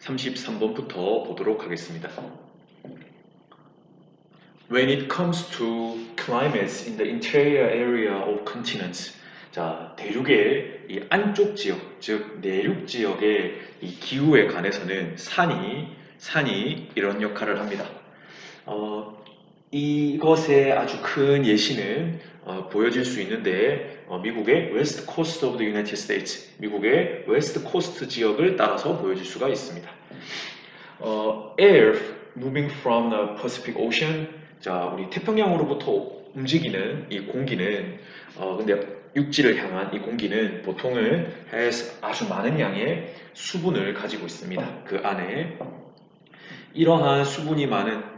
33번부터 보도록 하겠습니다. When it comes to climates in the interior area of continents, 자, 대륙의 이 안쪽 지역, 즉 내륙 지역의 이 기후에 관해서는 산이 이런 역할을 합니다. 이것의 아주 큰 예시는 보여질 수 있는데 미국의 West Coast of the United States, 미국의 웨스트 코스트 지역을 따라서 보여질 수가 있습니다. Air moving from the Pacific Ocean, 자, 우리 태평양으로부터 움직이는 이 공기는 근데 육지를 향한 이 공기는 보통은 has 아주 많은 양의 수분을 가지고 있습니다. 그 안에 이러한 수분이 많은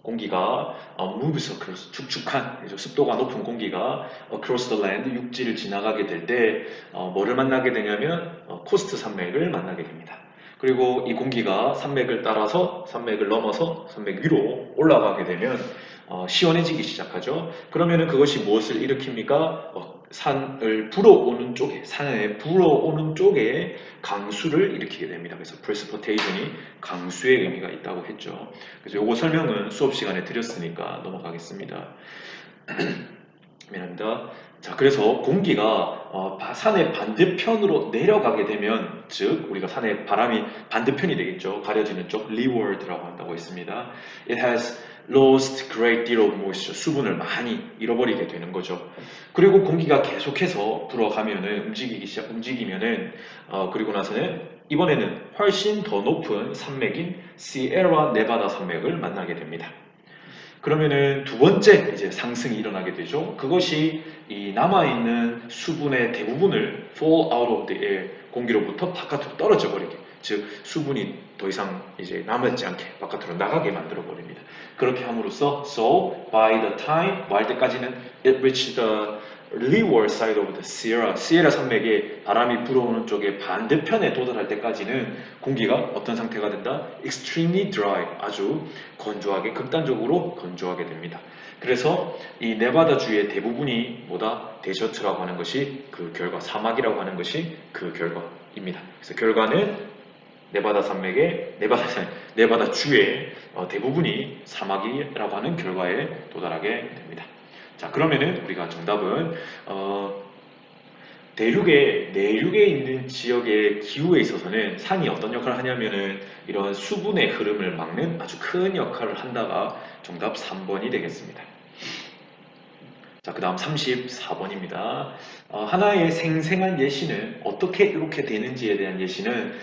공기가 moves across, 축축한 습도가 높은 공기가 across the land, 육지를 지나가게 될 때 뭐를 만나게 되냐면 코스트 산맥을 만나게 됩니다. 그리고 이 공기가 산맥을 따라서 산맥을 넘어서 산맥 위로 올라가게 되면 시원해지기 시작하죠. 그러면은 그것이 무엇을 일으킵니까? 산을 불어오는 쪽에, 산에 불어오는 쪽에 강수를 일으키게 됩니다. 그래서 precipitation이 강수의 의미가 있다고 했죠. 그래서 요거 설명은 수업 시간에 드렸으니까 넘어가겠습니다. 미안합니다. 자, 그래서 공기가 산의 반대편으로 내려가게 되면, 즉 우리가 산의 바람이 반대편이 되겠죠. 가려지는 쪽, leeward라고 한다고 했습니다. It has lost great deal of moisture, 수분을 많이 잃어버리게 되는 거죠. 그리고 공기가 계속해서 불어가면은 움직이면은 그리고 나서는 이번에는 훨씬 더 높은 산맥인 시에라 네바다 산맥을 만나게 됩니다. 그러면은 두 번째 이제 상승이 일어나게 되죠. 그것이 이 남아있는 수분의 대부분을 fall out of the air, 공기로부터 바깥으로 떨어져 버리게, 즉 수분이 더 이상 이제 남지 않게 바깥으로 나가게 만들어 버립니다. 그렇게 함으로써 so by the time 뭐 할 때까지는 it reached the leeward side of the Sierra, 시에라 산맥에 바람이 불어오는 쪽의 반대편에 도달할 때까지는 공기가 어떤 상태가 된다? extremely dry, 아주 건조하게, 극단적으로 건조하게 됩니다. 그래서 이 네바다 주의 대부분이 뭐다? 데저트라고 하는 것이 그 결과, 사막이라고 하는 것이 그 결과입니다. 그래서 결과는 네바다 산맥의, 네바다 주의 대부분이 사막이라고 하는 결과에 도달하게 됩니다. 자, 그러면은 우리가 정답은 대륙의 내륙에 있는 지역의 기후에 있어서는 산이 어떤 역할을 하냐면은 이런 수분의 흐름을 막는 아주 큰 역할을 한다가 정답 3번이 되겠습니다. 자, 그 다음 34번입니다. 하나의 생생한 예시는 어떻게 이렇게 되는지에 대한 예시는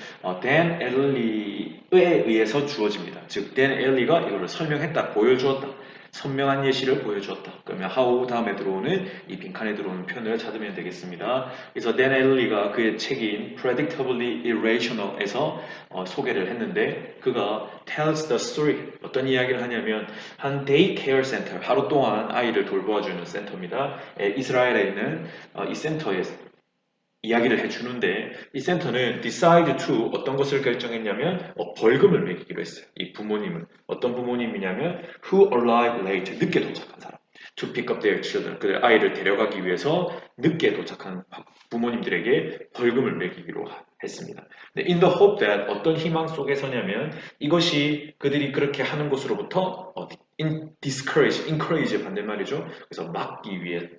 댄 엘리에 의해서 주어집니다. 즉, 댄 엘리가 이거를 설명했다, 보여주었다. 선명한 예시를 보여주었다. 그러면 how 다음에 들어오는 이 빈칸에 들어오는 표현을 찾으면 되겠습니다. 그래서 댄 엘리가 그의 책인 Predictably Irrational에서 소개를 했는데 그가 tells the story, 어떤 이야기를 하냐면 한 데이케어 센터, 하루 동안 아이를 돌보아주는 센터입니다. 이스라엘에 있는 이 센터에서 이야기를 해주는데 이 센터는 decide to 어떤 것을 결정했냐면 벌금을 매기기로 했어요. 이 부모님은 어떤 부모님이냐면 who arrived late, 늦게 도착한 사람, to pick up their children, 그 아이를 데려가기 위해서 늦게 도착한 부모님들에게 벌금을 매기기로 했습니다. in the hope that 어떤 희망 속에서냐면 이것이 그들이 그렇게 하는 것으로부터 discourage, encourage의 반대말이죠. 그래서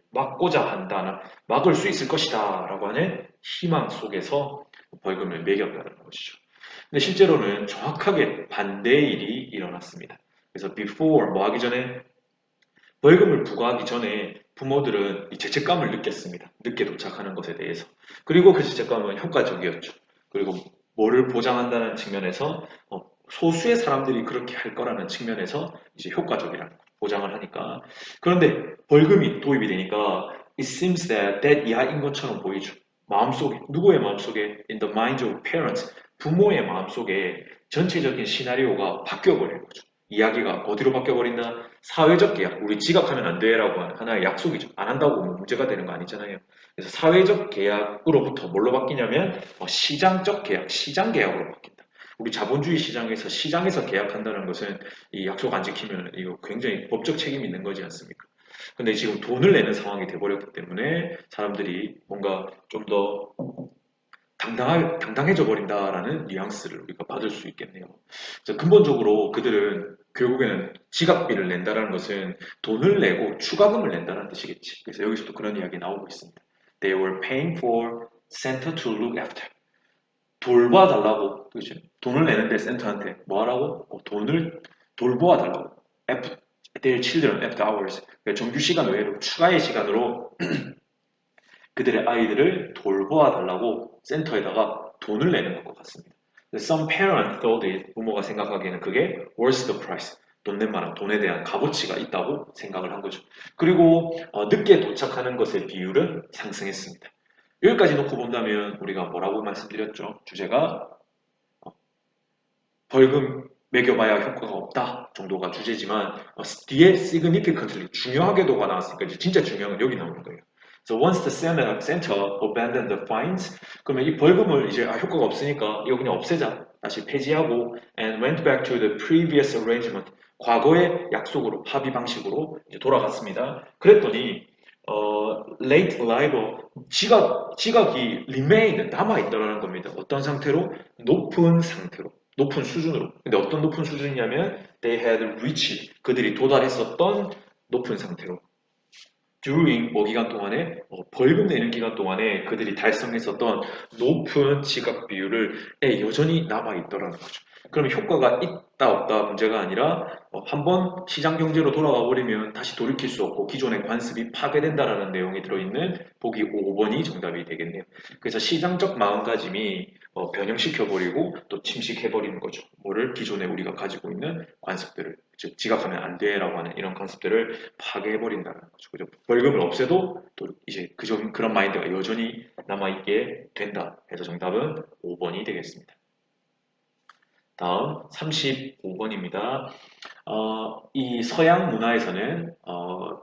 막고자 한다는, 막을 수 있을 것이다 라고 하는 희망 속에서 벌금을 매겼다는 것이죠. 근데 실제로는 정확하게 반대의 일이 일어났습니다. 그래서 before, 뭐 하기 전에, 벌금을 부과하기 전에 부모들은 이 죄책감을 느꼈습니다. 늦게 도착하는 것에 대해서. 그리고 그 죄책감은 효과적이었죠. 그리고 뭐를 보장한다는 측면에서 소수의 사람들이 그렇게 할 거라는 측면에서 이제 효과적이라는 거, 보장을 하니까. 그런데 벌금이 도입이 되니까 it seems that 이하인 것처럼 보이죠. 마음속에, 누구의 마음속에? In the minds of parents, 부모의 마음속에 전체적인 시나리오가 바뀌어버리는 거죠. 이야기가 어디로 바뀌어버린다? 사회적 계약, 우리 지각하면 안 돼라고 하는 하나의 약속이죠. 안 한다고 문제가 되는 거 아니잖아요. 그래서 사회적 계약으로부터 뭘로 바뀌냐면 시장적 계약, 시장 계약으로 바뀐다. 우리 자본주의 시장에서 계약한다는 것은 이 약속 안 지키면 이거 굉장히 법적 책임이 있는 거지 않습니까? 근데 지금 돈을 내는 상황이 돼버렸기 때문에 사람들이 뭔가 좀 더 당당해져 버린다라는 뉘앙스를 우리가 받을 수 있겠네요. 그래서 근본적으로 그들은 결국에는 지각비를 낸다라는 것은 돈을 내고 추가금을 낸다는 뜻이겠지. 그래서 여기서도 그런 이야기 나오고 있습니다. They were paying for Santa to look after. 돌봐달라고, 그죠? 돈을 내는데 센터한테 뭐 하라고? 돈을 돌보아달라고. Their children after hours. 그러니까 정규 시간 외에도 추가의 시간으로 그들의 아이들을 돌보아달라고 센터에다가 돈을 내는 것 같습니다. Some parents thought it, 부모가 생각하기에는 그게 worth the price. 돈 낸 만한 돈에 대한 값어치가 있다고 생각을 한 거죠. 그리고 늦게 도착하는 것의 비율은 상승했습니다. 여기까지 놓고 본다면 우리가 뭐라고 말씀드렸죠? 주제가 벌금 매겨봐야 효과가 없다 정도가 주제지만 뒤에 significantly 중요하게도가 나왔으니까 이제 진짜 중요한 건 여기 나오는 거예요. So once the center abandoned the fines, 그러면 이 벌금을 이제 효과가 없으니까 이거 그냥 없애자, 다시 폐지하고 and went back to the previous arrangement, 과거의 약속으로 합의 방식으로 이제 돌아갔습니다. 그랬더니 late libel 지각이 remain 남아 있다라는 겁니다. 어떤 상태로? 높은 상태로. 높은 수준으로. 근데 어떤 높은 수준이냐면 they had reached 그들이 도달했었던 높은 상태로. during 뭐 기간 동안에 벌금 내는 기간 동안에 그들이 달성했었던 높은 지각 비율을 여전히 남아 있더라는 거죠. 그러면 효과가 있다 없다 문제가 아니라 한번 시장 경제로 돌아와 버리면 다시 돌이킬 수 없고 기존의 관습이 파괴된다라는 내용이 들어있는 보기 5번이 정답이 되겠네요. 그래서 시장적 마음가짐이 변형시켜버리고 또 침식해버리는 거죠. 뭐를 기존에 우리가 가지고 있는 관습들을 즉 지각하면 안 돼라고 하는 이런 관습들을 파괴해버린다는 거죠. 그죠? 벌금을 없애도 또 이제 그런 마인드가 여전히 남아있게 된다 해서 정답은 5번이 되겠습니다. 다음 35번입니다. 이 서양 문화에서는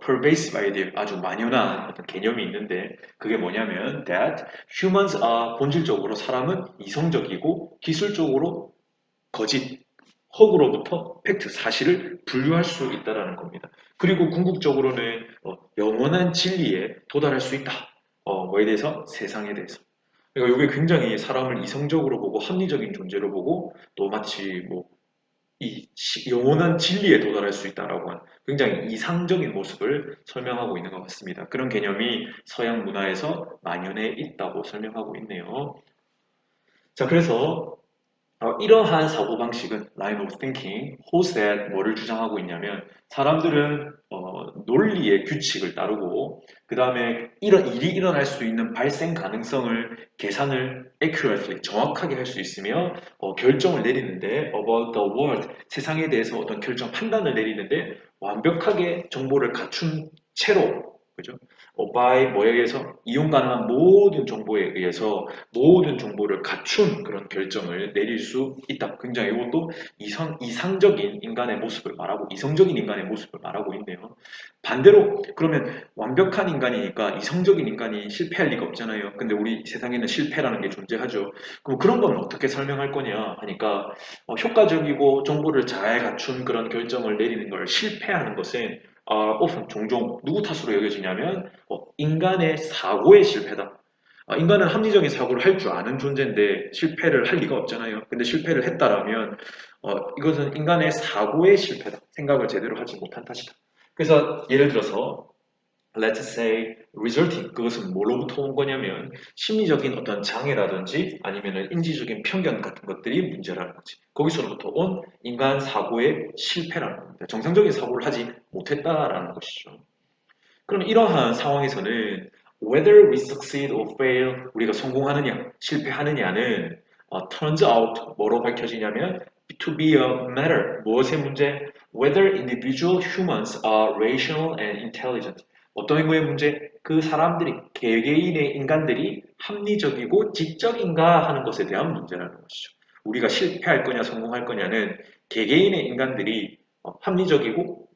pervasive idea, 아주 만연한 어떤 개념이 있는데 그게 뭐냐면 that humans are 본질적으로 사람은 이성적이고 기술적으로 거짓, 허구로부터 팩트, 사실을 분류할 수 있다는 겁니다. 그리고 궁극적으로는 영원한 진리에 도달할 수 있다. 뭐에 대해서? 세상에 대해서. 그러니까 이게 굉장히 사람을 이성적으로 보고 합리적인 존재로 보고 또 마치 뭐 이 영원한 진리에 도달할 수 있다라고 하는 굉장히 이상적인 모습을 설명하고 있는 것 같습니다. 그런 개념이 서양 문화에서 만연해 있다고 설명하고 있네요. 자, 그래서 이러한 사고방식은 line of thinking, 호셋 뭐를 주장하고 있냐면 사람들은 논리의 규칙을 따르고 그 다음에 이런 일이 일어날 수 있는 발생 가능성을 계산을 accurately, 정확하게 할 수 있으며 결정을 내리는데 about the world, 세상에 대해서 어떤 결정, 판단을 내리는데 완벽하게 정보를 갖춘 채로 그죠? by 뭐에 의해서 이용 가능한 모든 정보에 의해서 모든 정보를 갖춘 그런 결정을 내릴 수 있다. 굉장히 이것도 이상적인 인간의 모습을 말하고 이성적인 인간의 모습을 말하고 있네요. 반대로 그러면 완벽한 인간이니까 이성적인 인간이 실패할 리가 없잖아요. 근데 우리 세상에는 실패라는 게 존재하죠. 그럼 그런 건 어떻게 설명할 거냐 하니까 효과적이고 정보를 잘 갖춘 그런 결정을 내리는 걸 실패하는 것은 종종 누구 탓으로 여겨지냐면 인간의 사고의 실패다. 인간은 합리적인 사고를 할 줄 아는 존재인데 실패를 할 리가 없잖아요. 근데 실패를 했다라면 이것은 인간의 사고의 실패다. 생각을 제대로 하지 못한 탓이다. 그래서 예를 들어서 let's say resulting 그것은 뭐로부터 온 거냐면 심리적인 어떤 장애라든지 아니면 인지적인 편견 같은 것들이 문제라는 거지. 거기서부터 온 인간 사고의 실패라는 겁니다. 정상적인 사고를 하지 못했다라는 것이죠. 그럼 이러한 상황에서는 whether we succeed or fail 우리가 성공하느냐 실패하느냐는 turns out 뭐로 밝혀지냐면 to be a matter 무엇의 문제 whether individual humans are rational and intelligent 어떤 거의 문제 그 사람들이 개개인의 인간들이 합리적이고 지적인가 하는 것에 대한 문제라는 것이죠. 우리가 실패할 거냐 성공할 거냐는 개개인의 인간들이 합리적이고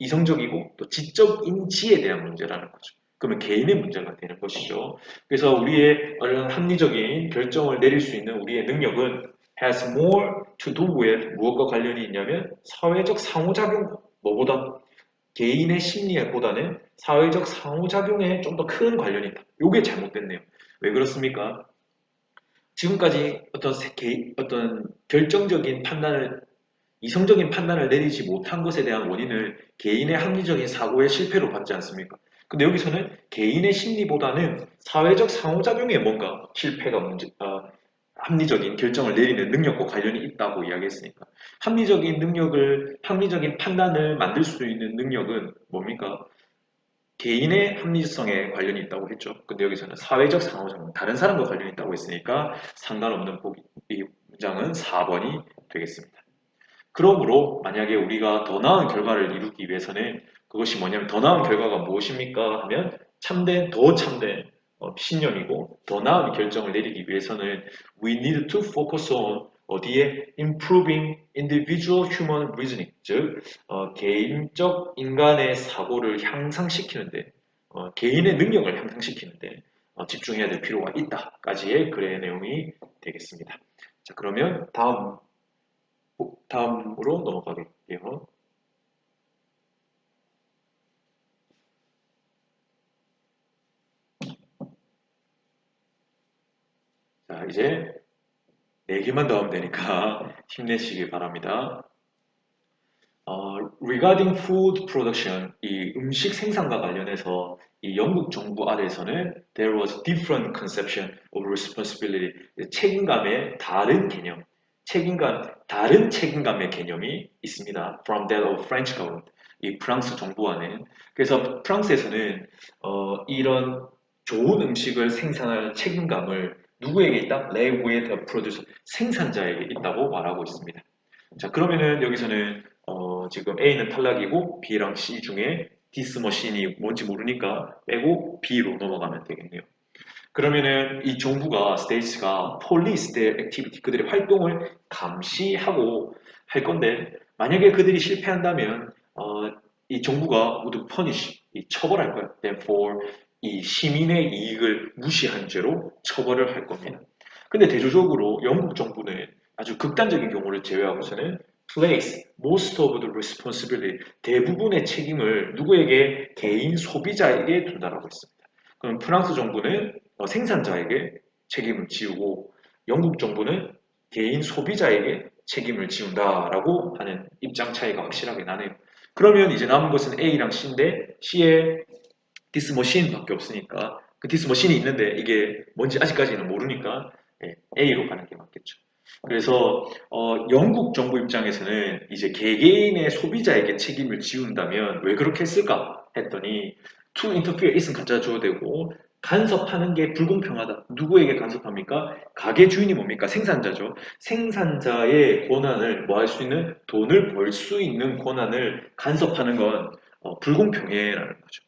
이성적이고 또 지적인지에 대한 문제라는 거죠. 그러면 개인의 문제가 되는 것이죠. 그래서 우리의 어떤 합리적인 결정을 내릴 수 있는 우리의 능력은 has more to do with 무엇과 관련이 있냐면 사회적 상호작용 뭐보다 개인의 심리보다는 사회적 상호작용에 좀 더 큰 관련이 있다. 이게 잘못됐네요. 왜 그렇습니까? 지금까지 어떤 결정적인 판단을 이성적인 판단을 내리지 못한 것에 대한 원인을 개인의 합리적인 사고의 실패로 받지 않습니까? 근데 여기서는 개인의 심리보다는 사회적 상호작용에 뭔가 실패가 합리적인 결정을 내리는 능력과 관련이 있다고 이야기했으니까 합리적인 판단을 만들 수 있는 능력은 뭡니까? 개인의 합리성에 관련이 있다고 했죠. 근데 여기서는 사회적 상호작용, 다른 사람과 관련이 있다고 했으니까 상관없는 이 문장은 4번이 되겠습니다. 그러므로 만약에 우리가 더 나은 결과를 이루기 위해서는 그것이 뭐냐면 더 나은 결과가 무엇입니까? 하면 더 참된 신념이고 더 나은 결정을 내리기 위해서는 we need to focus on 어디에 improving individual human reasoning 즉 개인적 인간의 사고를 향상시키는데 개인의 능력을 향상시키는데 집중해야 될 필요가 있다까지의 글의 내용이 되겠습니다. 자 그러면 다음으로 넘어가겠게요. 자, 이제 4개만 더 하면 되니까 힘내시길 바랍니다. Regarding food production, 이 음식 생산과 관련해서 이 영국 정부 아래에서는 there was different conception of responsibility, 책임감의 다른 개념, 다른 책임감의 개념이 있습니다. From that of French government, 이 프랑스 정부 안에. 그래서 프랑스에서는 이런 좋은 음식을 생산할 책임감을 누구에게 있다? Les ouest producer, 생산자에게 있다고 말하고 있습니다. 자, 그러면은 여기서는 지금 A는 탈락이고 B랑 C 중에 this machine이 뭔지 모르니까 빼고 B로 넘어가면 되겠네요. 그러면은 이 정부가 스테이츠가 police their activity 그들의 활동을 감시하고 할 건데 만약에 그들이 실패한다면 이 정부가 모두 punish 이 처벌할 거야. Therefore 이 시민의 이익을 무시한 죄로 처벌을 할 겁니다. 근데 대조적으로 영국 정부는 아주 극단적인 경우를 제외하고서는 place most of the responsibility 대부분의 책임을 누구에게 개인 소비자에게 둔다라고 했습니다. 그럼 프랑스 정부는 생산자에게 책임을 지우고 영국 정부는 개인 소비자에게 책임을 지운다라고 하는 입장 차이가 확실하게 나네요. 그러면 이제 남은 것은 A랑 C인데 C에 this machine밖에 없으니까 그 this machine이 있는데 이게 뭔지 아직까지는 모르니까 A로 가는 게 맞겠죠. 그래서 영국 정부 입장에서는 이제 개개인의 소비자에게 책임을 지운다면 왜 그렇게 했을까 했더니 to interfere is는 갖다 줘야 되고 간섭하는 게 불공평하다. 누구에게 간섭합니까? 가게 주인이 뭡니까? 생산자죠. 생산자의 권한을 뭐 할 수 있는 돈을 벌 수 있는 권한을 간섭하는 건 불공평해라는 거죠.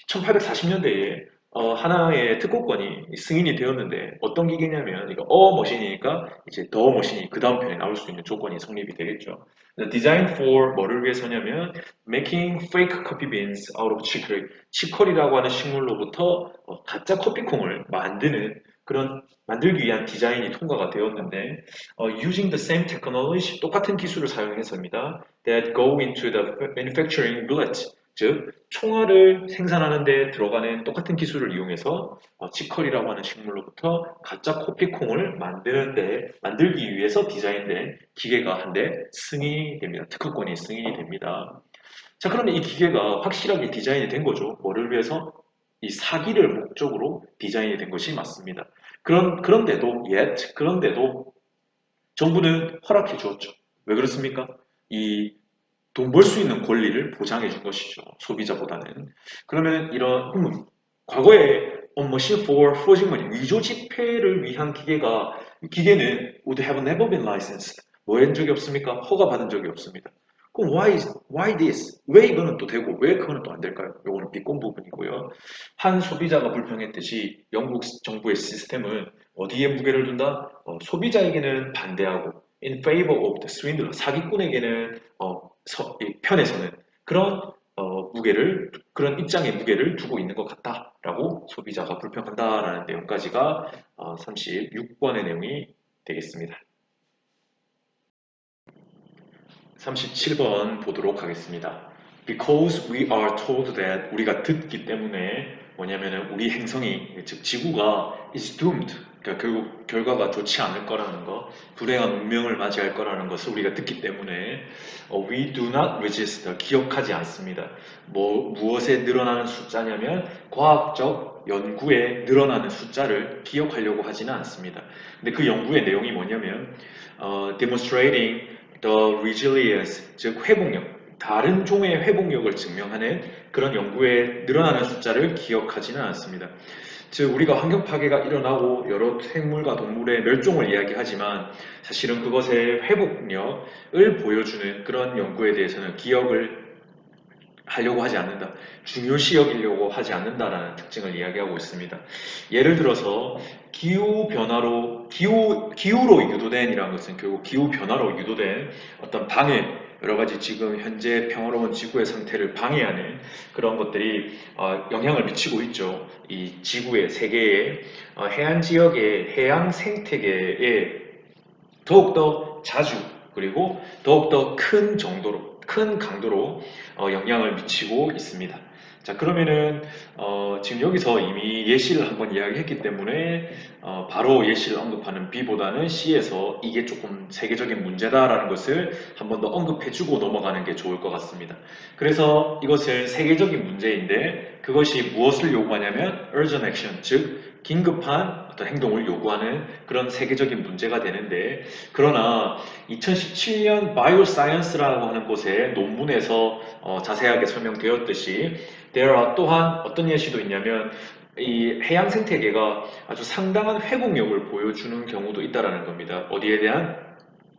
1840년대에 하나의 특허권이 승인이 되었는데 어떤 기계냐면 이거 머신이니까 이제 더 머신이 그 다음 편에 나올 수 있는 조건이 성립이 되겠죠. Design for 뭐를 위해서냐면 making fake coffee beans out of chicory. 치커리라고 하는 식물로부터 가짜 커피콩을 만들기 위한 디자인이 통과가 되었는데 using the same technology 똑같은 기술을 사용해서입니다. That go into the manufacturing bullets. 즉 총알을 생산하는 데 들어가는 똑같은 기술을 이용해서 치커리라고 하는 식물로부터 가짜 커피콩을 만들기 위해서 디자인된 기계가 한 대 승인이 됩니다. 특허권이 승인이 됩니다. 자, 그러면 이 기계가 확실하게 디자인이 된 거죠. 뭐를 위해서? 이 사기를 목적으로 디자인이 된 것이 맞습니다. 그런데도 정부는 허락해 주었죠. 왜 그렇습니까? 이 돈 벌 수 있는 권리를 보장해 준 것이죠. 소비자보다는. 그러면 과거에 machine for forging money, 위조 지폐를 위한 기계는 would have never been licensed. 뭐 한 적이 없습니까? 허가 받은 적이 없습니다. 그럼 why this? 왜 이거는 또 되고 왜 그거는 또 안 될까요? 이거는 비꼰 부분이고요. 한 소비자가 불평했듯이 영국 정부의 시스템은 어디에 무게를 둔다? 소비자에게는 반대하고 in favor of the swindler, 사기꾼에게는 이 편에서는 그런 입장의 무게를 두고 있는 것 같다라고 소비자가 불평한다라는 내용까지가 36번의 내용이 되겠습니다. 37번 보도록 하겠습니다. Because we are told that 우리가 듣기 때문에 뭐냐면은 우리 행성이 즉 지구가 is doomed 그러니까 결국 결과가 좋지 않을 거라는 거 불행한 운명을 맞이할 거라는 것을 우리가 듣기 때문에 we do not register 기억하지 않습니다. 무엇에 늘어나는 숫자냐면 과학적 연구에 늘어나는 숫자를 기억하려고 하지는 않습니다. 근데 그 연구의 내용이 뭐냐면 demonstrating the resilience 즉 회복력 다른 종의 회복력을 증명하는 그런 연구에 늘어나는 숫자를 기억하지는 않습니다. 즉 우리가 환경 파괴가 일어나고 여러 생물과 동물의 멸종을 이야기하지만 사실은 그것의 회복력을 보여주는 그런 연구에 대해서는 기억을 하려고 하지 않는다. 중요시 여기려고 하지 않는다라는 특징을 이야기하고 있습니다. 예를 들어서 기후로 유도된 이라는 것은 결국 기후변화로 유도된 어떤 방해 여러 가지 지금 현재 평화로운 지구의 상태를 방해하는 그런 것들이 영향을 미치고 있죠. 이 지구의 세계의 해안 지역의 해양 생태계에 더욱더 자주 그리고 더욱더 큰 정도로 큰 강도로 영향을 미치고 있습니다. 자 그러면은 지금 여기서 이미 예시를 한번 이야기했기 때문에 바로 예시를 언급하는 B보다는 C에서 이게 조금 세계적인 문제다라는 것을 한 번 더 언급해주고 넘어가는 게 좋을 것 같습니다. 그래서 이것은 세계적인 문제인데 그것이 무엇을 요구하냐면 urgent action, 즉 긴급한 어떤 행동을 요구하는 그런 세계적인 문제가 되는데 그러나 2017년 바이오사이언스라고 하는 곳의 논문에서 자세하게 설명되었듯이 there are 또한 어떤 예시도 있냐면 이 해양 생태계가 아주 상당한 회복력을 보여주는 경우도 있다는 겁니다. 어디에 대한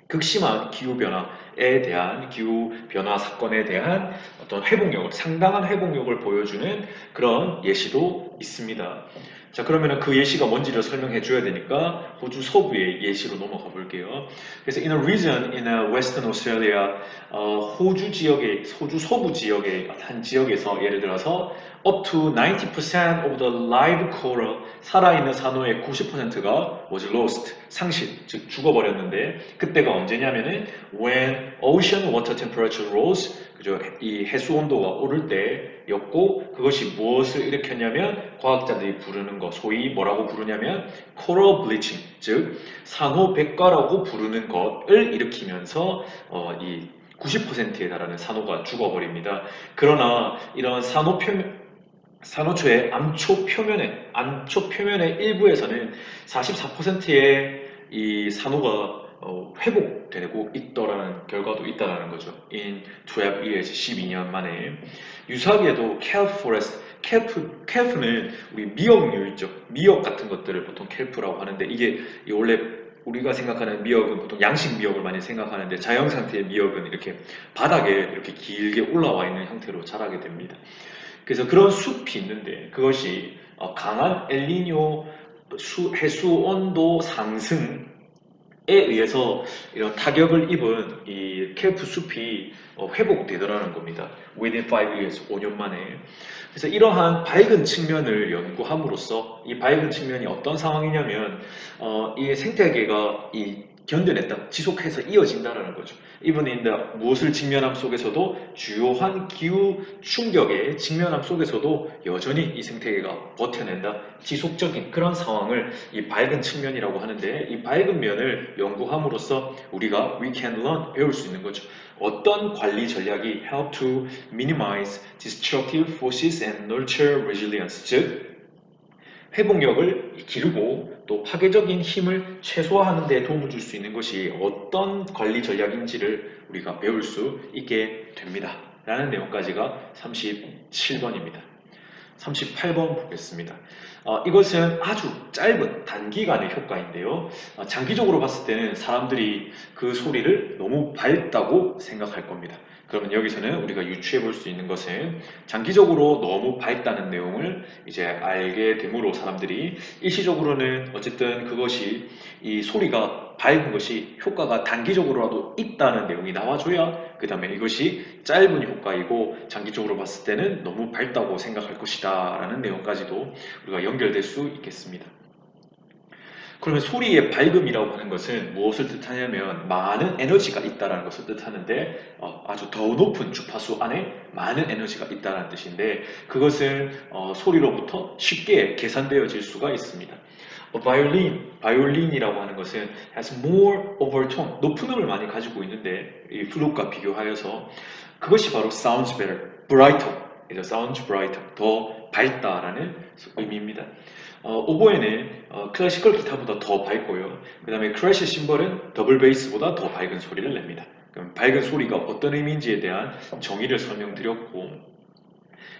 극심한 기후변화에 대한 기후변화 사건에 대한 어떤 회복력을 상당한 회복력을 보여주는 그런 예시도 있습니다. 자 그러면 그 예시가 뭔지를 설명해 줘야 되니까 호주 서부의 예시로 넘어가 볼게요. 그래서 in a region in Western Australia 호주 서부 지역의 한 지역에서 예를 들어서 up to 90% of the live coral 살아있는 산호의 90%가 was lost 상실 즉 죽어버렸는데 그때가 언제냐면은 when ocean water temperature rose 그죠 이 해수 온도가 오를 때였고 그것이 무엇을 일으켰냐면 과학자들이 부르는 거 소위 뭐라고 부르냐면 coral bleaching 즉 산호 백과라고 부르는 것을 일으키면서 이 90%에 달하는 산호가 죽어버립니다. 그러나 이런 산호초의 암초 표면의 일부에서는 44%의 이 산호가 회복되고 있더라는 결과도 있다라는 거죠. In 12 years, 12년 만에. 유사하게도 kelp forest, 켈프는 우리 미역류 있죠. 미역 같은 것들을 보통 켈프라고 하는데 이게 원래 우리가 생각하는 미역은 보통 양식 미역을 많이 생각하는데 자연 상태의 미역은 이렇게 바닥에 이렇게 길게 올라와 있는 형태로 자라게 됩니다. 그래서 그런 숲이 있는데 그것이 강한 엘니뇨 해수 온도 상승에 의해서 이런 타격을 입은 이 켈프 숲이 회복되더라는 겁니다. Within 5 years, 5년 만에. 그래서 이러한 밝은 측면을 연구함으로써 이 밝은 측면이 어떤 상황이냐면 이 생태계가 견뎌냈다, 지속해서 이어진다는 거죠. Even in the 무엇을 직면함 속에서도 주요한 기후 충격의 직면함 속에서도 여전히 이 생태계가 버텨낸다. 지속적인 그런 상황을 이 밝은 측면이라고 하는데 이 밝은 면을 연구함으로써 우리가 we can learn 배울 수 있는 거죠. 어떤 관리 전략이 help to minimize destructive forces and nurture resilience 즉 회복력을 기르고 또 파괴적인 힘을 최소화하는 데 도움을 줄 수 있는 것이 어떤 관리 전략인지를 우리가 배울 수 있게 됩니다. 라는 내용까지가 37번입니다. 38번 보겠습니다. 이것은 아주 짧은 단기간의 효과인데요. 장기적으로 봤을 때는 사람들이 그 소리를 너무 밝다고 생각할 겁니다. 그러면 여기서는 우리가 유추해 볼 수 있는 것은 장기적으로 너무 밝다는 내용을 이제 알게 됨으로 사람들이 일시적으로는 어쨌든 그것이 이 소리가 밝은 것이 효과가 단기적으로라도 있다는 내용이 나와줘야 그 다음에 이것이 짧은 효과이고 장기적으로 봤을 때는 너무 밝다고 생각할 것이다 라는 내용까지도 우리가 연결될 수 있겠습니다. 그러면 소리의 밝음이라고 하는 것은 무엇을 뜻하냐면 많은 에너지가 있다는 것을 뜻하는데 아주 더 높은 주파수 안에 많은 에너지가 있다는 뜻인데 그것은 소리로부터 쉽게 계산되어질 수가 있습니다. 바이올린이라고 하는 것은 has more overtone, 높은 음을 많이 가지고 있는데 이 플룻과 비교하여서 그것이 바로 sounds better, brighter, sounds brighter, 더 밝다라는 의미입니다. 오보에는 클래시컬 기타보다 더 밝고요. 그 다음에 크래쉬 심벌은 더블 베이스보다 더 밝은 소리를 냅니다. 그럼 밝은 소리가 어떤 의미인지에 대한 정의를 설명드렸고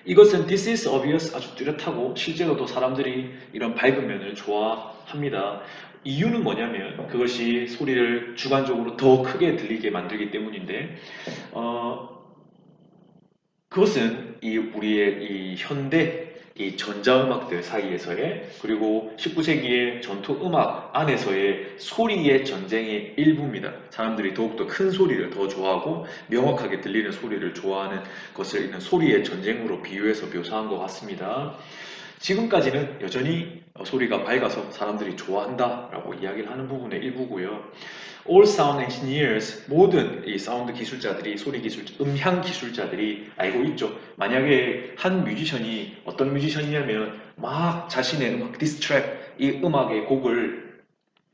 이것은 this is obvious 아주 뚜렷하고 실제로도 사람들이 이런 밝은 면을 좋아합니다. 이유는 뭐냐면 그것이 소리를 주관적으로 더 크게 들리게 만들기 때문인데 그것은 우리의 이 현대 이 전자음악들 사이에서의 그리고 19세기의 전통 음악 안에서의 소리의 전쟁의 일부입니다. 사람들이 더욱더 큰 소리를 더 좋아하고 명확하게 들리는 소리를 좋아하는 것을 이는 소리의 전쟁으로 비유해서 묘사한 것 같습니다. 지금까지는 여전히 소리가 밝아서 사람들이 좋아한다라고 이야기를 하는 부분의 일부고요. All sound engineers, 모든 이 사운드 기술자들이, 소리 기술자, 음향 기술자들이 알고 있죠. 만약에 한 뮤지션이 어떤 뮤지션이냐면 막 자신의 음악, 디스 트랙, 이 음악의 곡을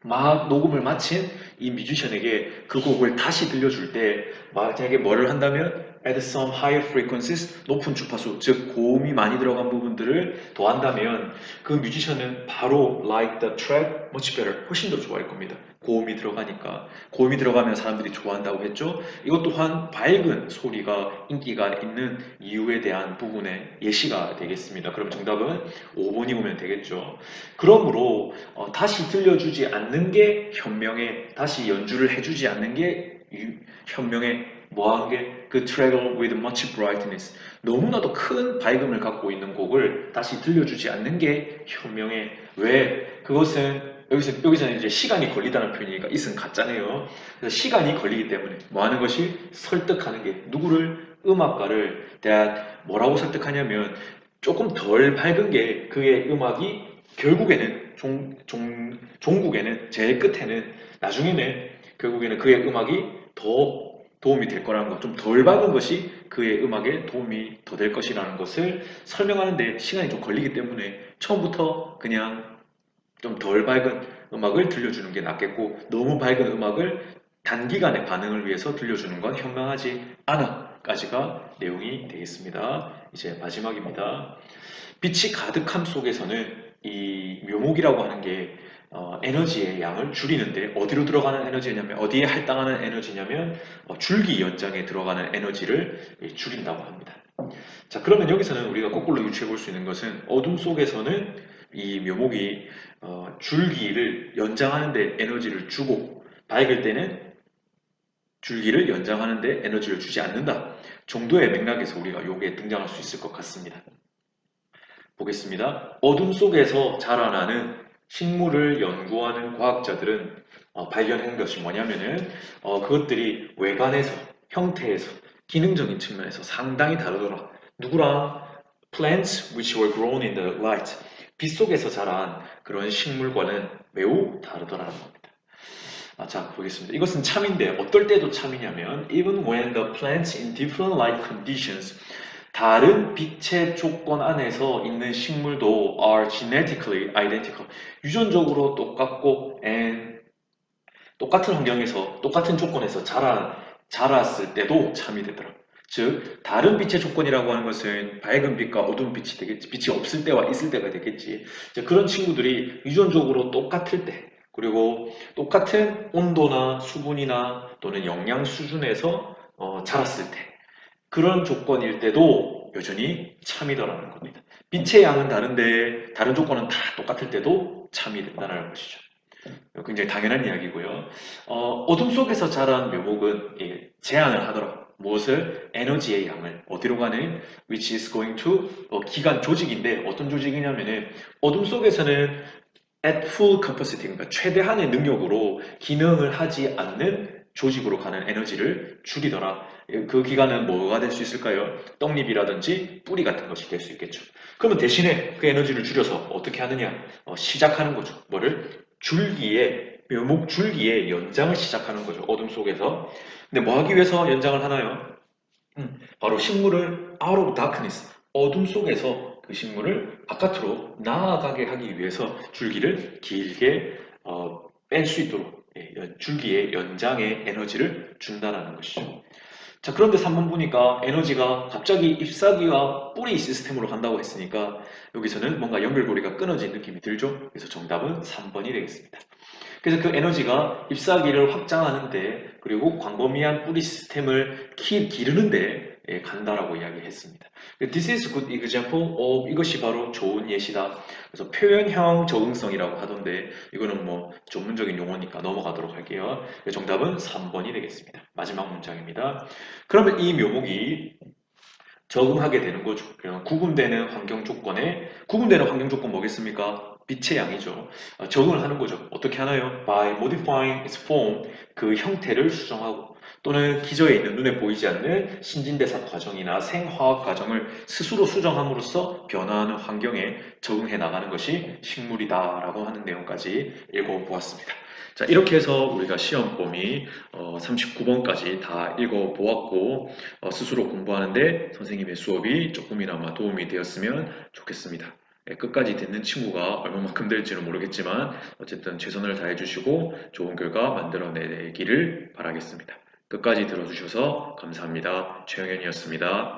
막 녹음을 마친 이 뮤지션에게 그 곡을 다시 들려줄 때 만약에 뭐를 한다면 add some higher frequencies, 높은 주파수, 즉 고음이 많이 들어간 부분들을 더한다면 그 뮤지션은 바로 like the track much better, 훨씬 더 좋아할 겁니다. 고음이 들어가니까. 고음이 들어가면 사람들이 좋아한다고 했죠. 이것 또한 밝은 소리가 인기가 있는 이유에 대한 부분의 예시가 되겠습니다. 그럼 정답은 5번이 오면 되겠죠. 그러므로 다시 들려주지 않는 게 현명해, 다시 연주를 해주지 않는 게 현명해. 뭐한 게 그 travel with much brightness, 너무나도 큰 밝음을 갖고 있는 곡을 다시 들려주지 않는 게 현명해. 왜? 그것은 여기서는 이제 시간이 걸리다는 표현이니까 이은 가짜네요. 그래서 시간이 걸리기 때문에 뭐 하는 것이 설득하는 게 누구를? 음악가를 뭐라고 설득하냐면 조금 덜 밝은 게 그의 음악이 결국에는 종국에는 제일 끝에는 나중에는 결국에는 그의 음악이 더 도움이 될 거라는 것, 좀 덜 밝은 것이 그의 음악에 도움이 더 될 것이라는 것을 설명하는데 시간이 좀 걸리기 때문에 처음부터 그냥 좀 덜 밝은 음악을 들려주는 게 낫겠고 너무 밝은 음악을 단기간의 반응을 위해서 들려주는 건 현명하지 않아까지가 내용이 되겠습니다. 이제 마지막입니다. 빛이 가득함 속에서는 이 묘목이라고 하는 게 에너지의 양을 줄이는데 어디로 들어가는 에너지냐면 어디에 할당하는 에너지냐면 줄기 연장에 들어가는 에너지를 줄인다고 합니다. 자, 그러면 여기서는 우리가 거꾸로 유추해 볼 수 있는 것은 어둠 속에서는 이 묘목이 줄기를 연장하는데 에너지를 주고 밝을 때는 줄기를 연장하는데 에너지를 주지 않는다 정도의 맥락에서 우리가 요게 등장할 수 있을 것 같습니다. 보겠습니다. 어둠 속에서 자라나는 식물을 연구하는 과학자들은 발견한 것이 뭐냐면은 그것들이 외관에서, 형태에서, 기능적인 측면에서 상당히 다르더라. 누구랑? Plants which were grown in the light. 빛 속에서 자란 그런 식물과는 매우 다르더라는 겁니다. 자, 보겠습니다. 이것은 참인데 어떨 때도 참이냐면 even when the plants in different light conditions 다른 빛의 조건 안에서 있는 식물도 are genetically identical. 유전적으로 똑같고 and 똑같은 환경에서 똑같은 조건에서 자랐을 때도 참이 되더라. 즉 다른 빛의 조건이라고 하는 것은 밝은 빛과 어두운 빛이 되겠지. 빛이 없을 때와 있을 때가 되겠지. 그런 친구들이 유전적으로 똑같을 때 그리고 똑같은 온도나 수분이나 또는 영양 수준에서 자랐을 때 그런 조건일 때도 여전히 참이더라는 겁니다. 빛의 양은 다른데 다른 조건은 다 똑같을 때도 참이 된다는 것이죠. 굉장히 당연한 이야기고요. 어둠 속에서 자란 묘목은 제한을 하더라고요. 무엇을? 에너지의 양을 어디로 가는? which is going to 기관 조직인데 어떤 조직이냐면은 어둠 속에서는 at full capacity, 그러니까 최대한의 능력으로 기능을 하지 않는 조직으로 가는 에너지를 줄이더라. 그 기관은 뭐가 될 수 있을까요? 떡잎이라든지 뿌리 같은 것이 될 수 있겠죠. 그러면 대신에 그 에너지를 줄여서 어떻게 하느냐? 시작하는 거죠. 뭐를? 묘목 줄기의 연장을 시작하는 거죠. 어둠 속에서. 근데 뭐 하기 위해서 연장을 하나요? 바로 식물을 out of darkness, 어둠 속에서 그 식물을 바깥으로 나아가게 하기 위해서 줄기를 길게 뺄 수 있도록 줄기의 연장의 에너지를 준다는 것이죠. 자, 그런데 3번 보니까 에너지가 갑자기 잎사귀와 뿌리 시스템으로 간다고 했으니까 여기서는 뭔가 연결고리가 끊어진 느낌이 들죠? 그래서 정답은 3번이 되겠습니다. 그래서 그 에너지가 잎사귀를 확장하는데 그리고 광범위한 뿌리 시스템을 기르는데 간다라고 이야기했습니다. This is a good example of 이것이 바로 좋은 예시다. 그래서 표현형 적응성이라고 하던데 이거는 뭐 전문적인 용어니까 넘어가도록 할게요. 정답은 3번이 되겠습니다. 마지막 문장입니다. 그러면 이 묘목이 적응하게 되는 거죠. 구분되는 환경 조건 뭐겠습니까? 빛의 양이죠. 적응을 하는 거죠. 어떻게 하나요? By modifying its form, 그 형태를 수정하고 또는 기저에 있는 눈에 보이지 않는 신진대사 과정이나 생화학 과정을 스스로 수정함으로써 변화하는 환경에 적응해 나가는 것이 식물이다라고 하는 내용까지 읽어보았습니다. 자, 이렇게 해서 우리가 시험 범위 39번까지 다 읽어보았고 스스로 공부하는데 선생님의 수업이 조금이나마 도움이 되었으면 좋겠습니다. 끝까지 듣는 친구가 얼마만큼 될지는 모르겠지만 어쨌든 최선을 다해 주시고 좋은 결과 만들어내기를 바라겠습니다. 끝까지 들어주셔서 감사합니다. 최영현이었습니다.